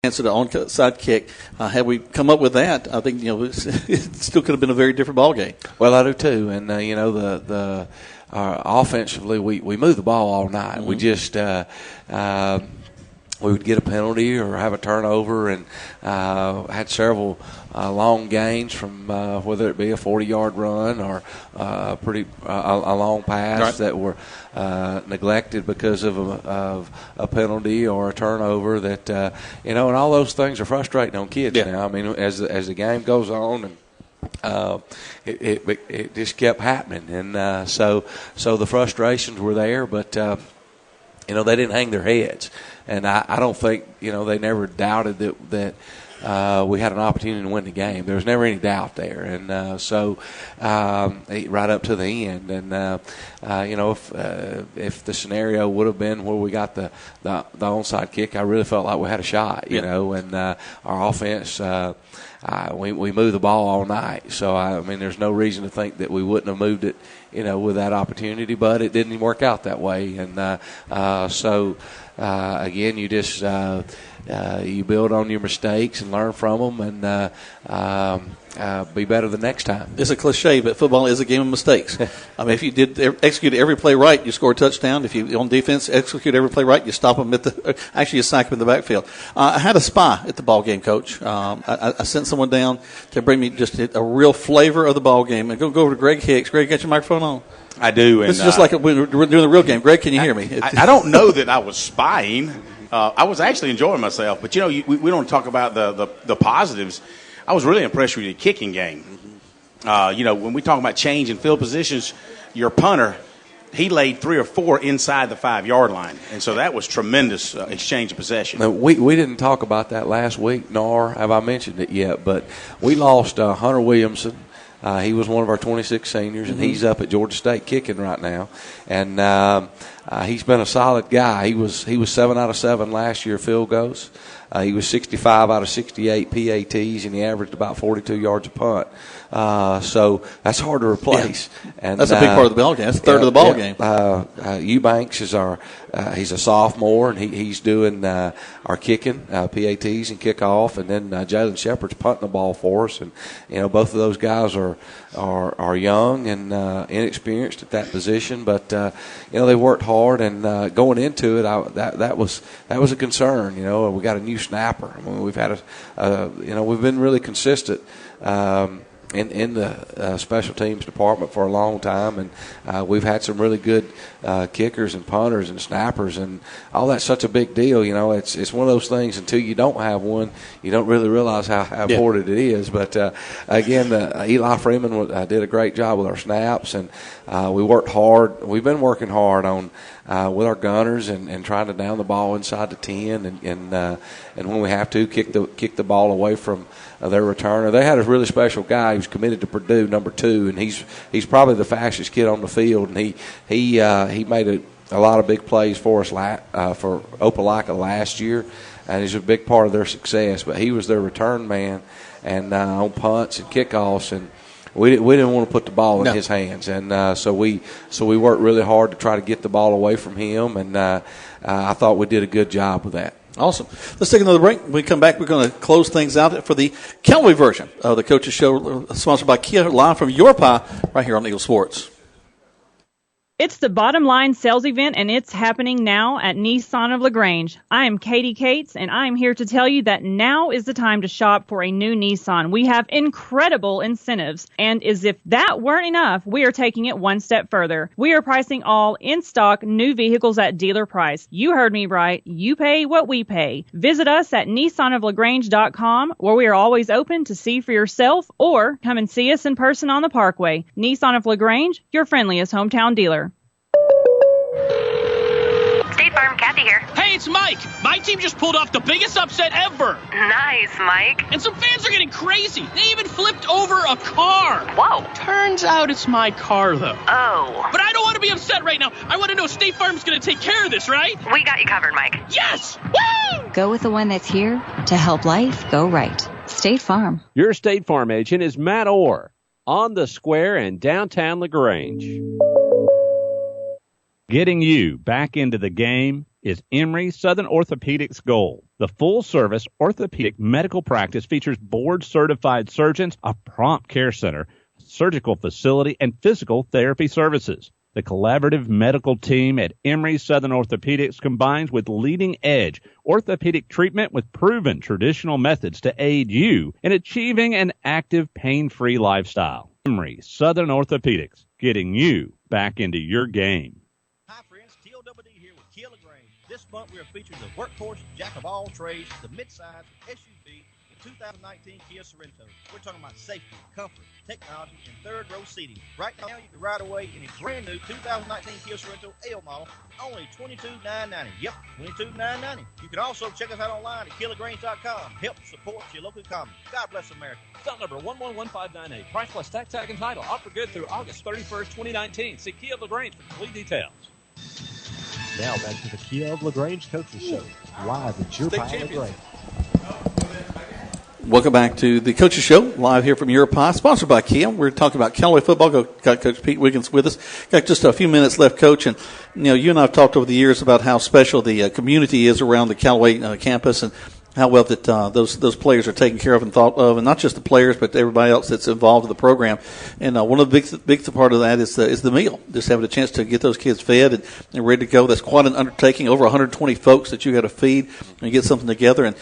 answer the onside kick. Had we come up with that, I think it still could have been a very different ball game. Well, I do too, and the offensively we moved the ball all night. We just we would get a penalty or have a turnover, and had several long gains from whether it be a 40-yard run or a long pass that were neglected because of a penalty or a turnover. That and all those things are frustrating on kids now. I mean, as the game goes on, and it just kept happening, and so the frustrations were there, but they didn't hang their heads. And I don't think, they never doubted that we had an opportunity to win the game. There was never any doubt there. And right up to the end. And, if the scenario would have been where we got the onside kick, I really felt like we had a shot, and our offense, we moved the ball all night. So, there's no reason to think that we wouldn't have moved it, with that opportunity, but it didn't work out that way. And again, you just you build on your mistakes and learn from them, and be better the next time. It's a cliche, but football is a game of mistakes. If you did execute every play right, you score a touchdown. If you on defense execute every play right, you stop them you sack them in the backfield. I had a spy at the ball game, Coach. I sent someone down to bring me just a real flavor of the ball game. And go over to Greg Hicks. Greg, got your microphone on? I do. This is just like we're doing the real game. Greg, can you hear me? I don't know that I was spying. I was actually enjoying myself. But, we don't talk about the positives. I was really impressed with your kicking game. When we talk about change in field positions, your punter, he laid 3 or 4 inside the 5-yard line. And so that was tremendous exchange of possession. Now, we didn't talk about that last week, nor have I mentioned it yet. But we lost Hunter Williamson. He was one of our 26 seniors, and he's up at Georgia State kicking right now. And he's been a solid guy. He was 7 out of 7 last year field goals. He was 65 out of 68 PATs, and he averaged about 42 yards a punt. So that's hard to replace. Yeah. And that's a big part of the ball game. That's a third of the ball game. Eubanks is he's a sophomore, and he's doing our kicking, PATs and kickoff, and then Jalen Shepard's punting the ball for us. And both of those guys are young and inexperienced at that position, but they worked hard. And going into it, that was a concern. We got a new snapper. We've had we've been really consistent in the special teams department for a long time, and we've had some really good kickers and punters and snappers, and all that's such a big deal. It's one of those things, until you don't have one, you don't really realize how important it is. But again, Eli Freeman did a great job with our snaps, and we worked hard. We've been working hard on with our gunners and trying to down the ball inside the 10, and when we have to kick the ball away from their returner. They had a really special guy who's committed to Purdue, number 2, and he's probably the fastest kid on the field, and he made a lot of big plays for us for Opelika last year, and he's a big part of their success. But he was their return man, and on punts and kickoffs, and we didn't want to put the ball in his hands, and so we worked really hard to try to get the ball away from him, and I thought we did a good job with that. Awesome. Let's take another break. When we come back, we're going to close things out for the Callaway version of the Coach's Show, sponsored by Kia, live from your pie right here on Eagle Sports. It's the Bottom Line sales event, and it's happening now at Nissan of LaGrange. I am Katie Cates, and I'm here to tell you that now is the time to shop for a new Nissan. We have incredible incentives, and as if that weren't enough, we are taking it one step further. We are pricing all in-stock new vehicles at dealer price. You heard me right. You pay what we pay. Visit us at NissanofLaGrange.com, where we are always open to see for yourself, or come and see us in person on the Parkway. Nissan of LaGrange, your friendliest hometown dealer. State Farm, Kathy here. Hey, it's Mike. My team just pulled off the biggest upset ever. Nice, Mike. And some fans are getting crazy. They even flipped over a car. Whoa. Turns out it's my car, though. Oh. But I don't want to be upset right now. I want to know State Farm's going to take care of this, right? We got you covered, Mike. Yes! Woo! Go with the one that's here to help life go right. State Farm. Your State Farm agent is Matt Orr on the square in downtown LaGrange. Getting you back into the game is Emory Southern Orthopedics' goal. The full-service orthopedic medical practice features board-certified surgeons, a prompt care center, surgical facility, and physical therapy services. The collaborative medical team at Emory Southern Orthopedics combines with leading-edge orthopedic treatment with proven traditional methods to aid you in achieving an active, pain-free lifestyle. Emory Southern Orthopedics, getting you back into your game. Hi friends, TLWD here with Kia LaGrange. This month we are featuring the workhorse jack of all trades, the midsize SUV, the 2019 Kia Sorento. We're talking about safety, comfort, technology, and third row seating. Right now you can ride away in a brand new 2019 Kia Sorento L model, only $22,990. Yep, $22,990. You can also check us out online at KiaLaGrange.com. Help support your local economy. God bless America. Cell number 111598. Price plus tax, tag, and title. Offer good through August 31st, 2019. See Kia of LaGrange for complete details. Now back to the Kia of LaGrange Coaches Show, live at your Pie LaGrange. Welcome back to the Coaches Show, live here from Your Pie, sponsored by Kia. We're talking about Callaway football. Got Coach Pete Wiggins with us. Got just a few minutes left, Coach. And, you and I have talked over the years about how special the community is around the Callaway campus and how well that those players are taken care of and thought of, and not just the players, but everybody else that's involved in the program. And one of the big part of that is the meal. Just having a chance to get those kids fed and ready to go. That's quite an undertaking. Over 120 folks that you got to feed and get something together. And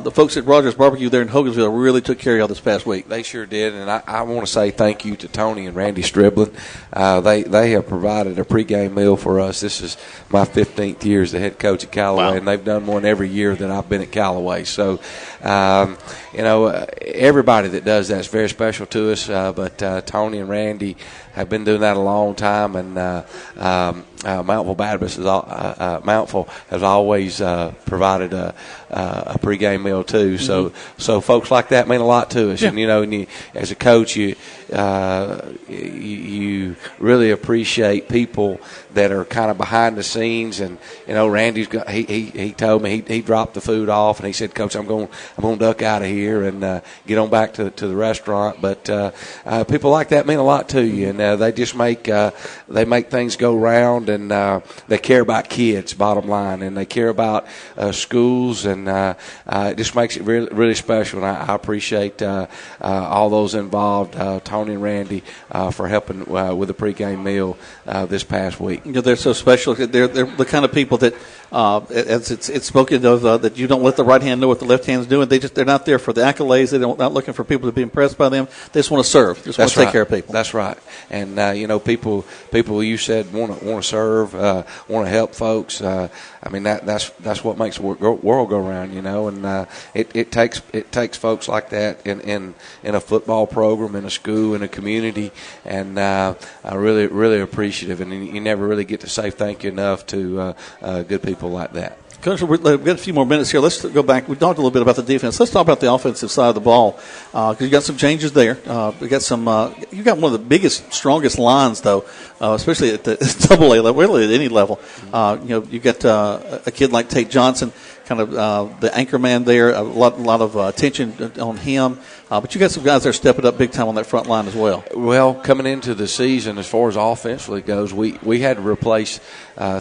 the folks at Rogers Barbecue there in Hogansville really took care of y'all this past week. They sure did, and I want to say thank you to Tony and Randy Striblin. They have provided a pregame meal for us. This is my 15th year as the head coach at Callaway, and they've done one every year that I've been at Callaway. So, everybody that does that is very special to us. But Tony and Randy have been doing that a long time, and Mountville Baptist Mountville has always provided a pregame meal too. So folks like that mean a lot to us. Yeah. And as a coach, you really appreciate people that are kind of behind the scenes. And Randy's got he told me he dropped the food off, and he said, Coach, I'm going to duck out of here and get on back to the restaurant. But people like that mean a lot to you, and they just make things go round, and they care about kids, bottom line, and they care about schools, and it just makes it really, really special. And I appreciate all those involved, Tony and Randy, for helping with the pregame meal this past week. They're so special. They're the kind of people that, as it's spoken of, that you don't let the right hand know what the left hand's doing. They're not there for the accolades. They're not looking for people to be impressed by them. They just want to serve. They just want to take care of people. That's right. And people you said want to serve, want to help folks. That's what makes the world go round. And it takes folks like that in a football program, in a school, in a community, and I really appreciative. And you never really get to say thank you enough to good people like that. Coach, we've got a few more minutes here. Let's go back. We talked a little bit about the defense. Let's talk about the offensive side of the ball, because you got some changes there. We got some. You got one of the biggest, strongest lines, though, especially at the AA level, really at any level. You got a kid like Tate Johnson, kind of the anchor man there. A lot of attention on him. But you got some guys that are stepping up big time on that front line as well. Well, coming into the season, as far as offensively goes, we had to replace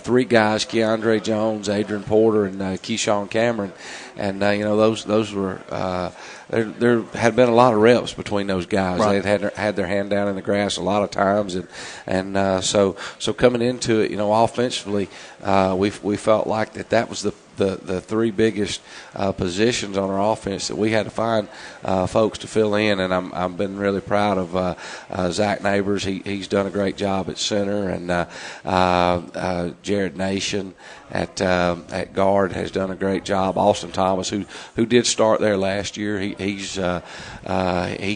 three guys: Keandre Jones, Adrian Porter, and Keyshawn Cameron. And those were there had been a lot of reps between those guys. Right. They had their hand down in the grass a lot of times, and so coming into it, offensively, we felt like that was the three biggest positions on our offense that we had to find folks to fill in, and I've been really proud of Zach Neighbors. He's done a great job at center, and Jared Nation at guard has done a great job. Austin Thomas, who did start there last year, he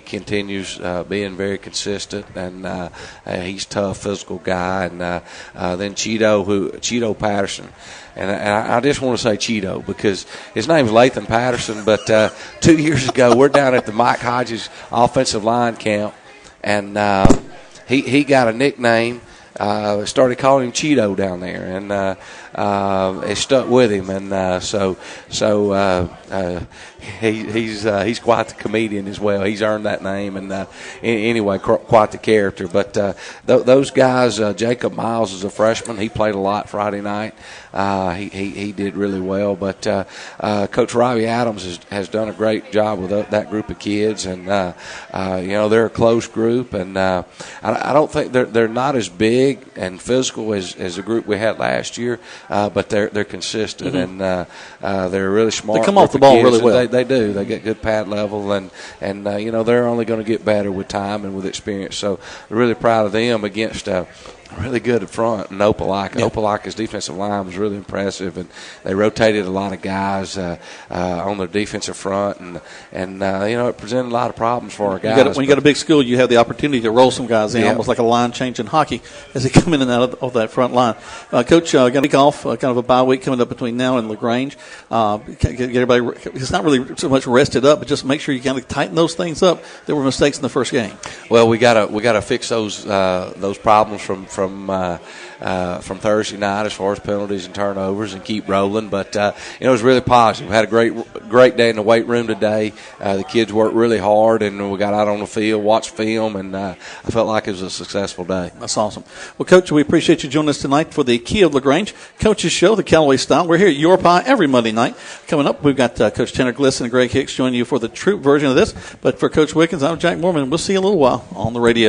continues being very consistent, and he's a tough, physical guy. And then Cheeto Patterson. And I just want to say Cheeto because his name's Lathan Patterson, but 2 years ago we're down at the Mike Hodges offensive line camp, and he got a nickname. Started calling him Cheeto down there, and has stuck with him, and he's quite the comedian as well. He's earned that name, and anyway, quite the character. But those guys, Jacob Miles is a freshman. He played a lot Friday night. He did really well. But Coach Robbie Adams has done a great job with that group of kids, and they're a close group, and I don't think they're not as big and physical as the group we had last year, but they're consistent, and they're really smart. They come off the ball really well. They do. They get good pad level, and they're only going to get better with time and with experience. So we're really proud of them against really good up front in Opelika. Yeah. Opelika's defensive line was really impressive, and they rotated a lot of guys on their defensive front, and it presented a lot of problems for our guys. When you got a big school, you have the opportunity to roll some guys in, almost like a line change in hockey as they come in and out of that front line. Coach, got a week off, kind of a bye week coming up between now and LaGrange. Get everybody. It's not really so much rested up, but just make sure you kind of tighten those things up that were mistakes in the first game. Well, we gotta fix those problems from Thursday night as far as penalties and turnovers, and keep rolling. But it was really positive. We had a great day in the weight room today. The kids worked really hard, and we got out on the field, watched film, and I felt like it was a successful day. That's awesome. Well, Coach, we appreciate you joining us tonight for the Key of LaGrange Coaches Show, the Callaway Style. We're here at Your Pie every Monday night. Coming up, we've got Coach Tanner Glisson and Greg Hicks joining you for the troop version of this. But for Coach Wickens, I'm Jack Mormon. We'll see you in a little while on the radio.